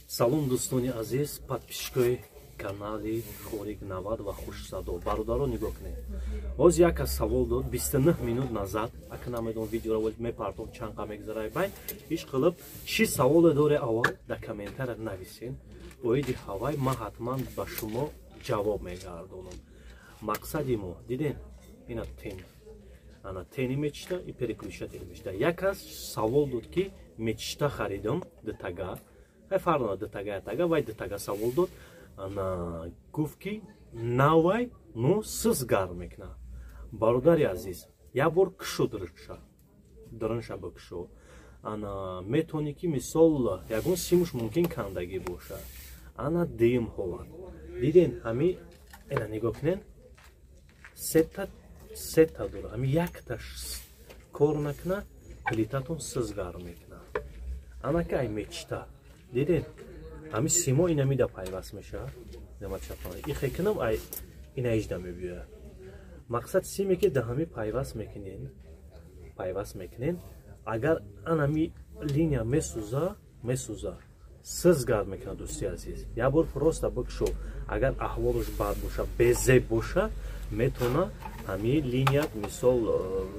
салом дӯстони азиз, подписчикои канали Хорик 90 ва хушсадо бародаро нигоҳ кунед. Оз яка савол дод 29 минут назад, ака намедон видеоро мепартом чанқа мегзарай бай иш қилиб чӣ саволе доре аввал да комментария нависен. Оиди ҳавай ма ҳатман ба шумо ҷавоб мегардонам. Мақсади мо диден ина тен ана тени мечта и переключатель мечта. Якас савол дод ки мечта харидам дтага фарно дтага тага вай дтага савол дод ана гуфт ки навай ну сиз гарм мекна. Бародари азиз, я бор кшо дрынша бакшо ана метони ки мисол ягон симуш мумкин кандаги боша ана дим ҳолат диден ҳами ина нигоҳ кунен сета дора ҳами якташ кор накна плитатон сиз гарм мекна ана кай мечта диден ҳами симо инамида пайваст меша намачапана ихе кунам ай ина ижда мебиёя. Мақсад симе ки да ҳами пайваст мекунен агар анами линия месуза сиз гарм мекна. дӯсти азиз, я бор просто бикшо агар аҳволаш бад боша безеб боша метона ҳами линия мисол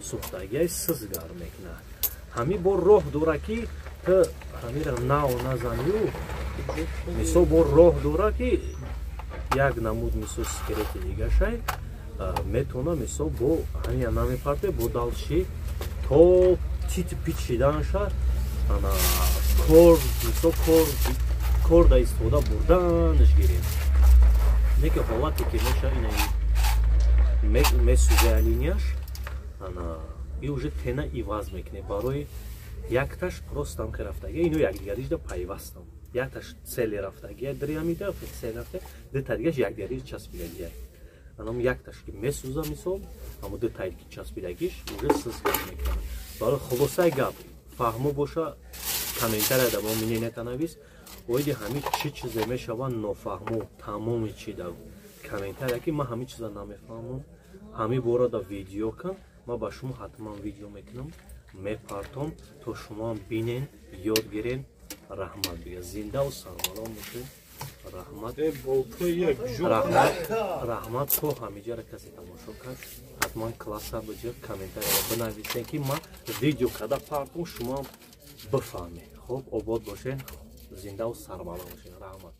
сухтагиай сиз гарм мекна. ҳами бор роҳ дора ки ту ҳамира нав назанию мисол бор роҳ дора ки як намуд мисол скелети дигашай метона мисол бо ҳамия намепарте бо далши то тити пичиданша ана кор мисол кор да истода бурданш гирем неки ҳолате ки меша ина месуза линияш ана и уже тена иваз мекне барои якташ простам ки рафтаги ино якдигарижда пайвастам якташ цели рафтаги дриамида цели рафта дтадигаш якдигариш часпидагия анам якташ ки месуза мисол амо дтайд ки часпидагиш уже сизгар мекунам. Барои хулосаи гап фаҳмо боша комментария да мо мненията навис оиди ҳами чӣ чизе мешава нофаҳмо тамоми чи да комментария ки ма ҳами чиза намефаҳмам ҳами бора да видео кун ма ба шумо ҳатман видео мекунам мепартом то шумоам бинен ёд гирен. Раҳмат бига зиндаву сарвалом бошед. раҳмат то ҳамиҷара касе тамошо кард ҳатман класса биҷа комментария бинависен ки ма видео када партом шумоам бифаҳмед. хуб обод бошед, зиндаву сарвалом бошед. раҳмат.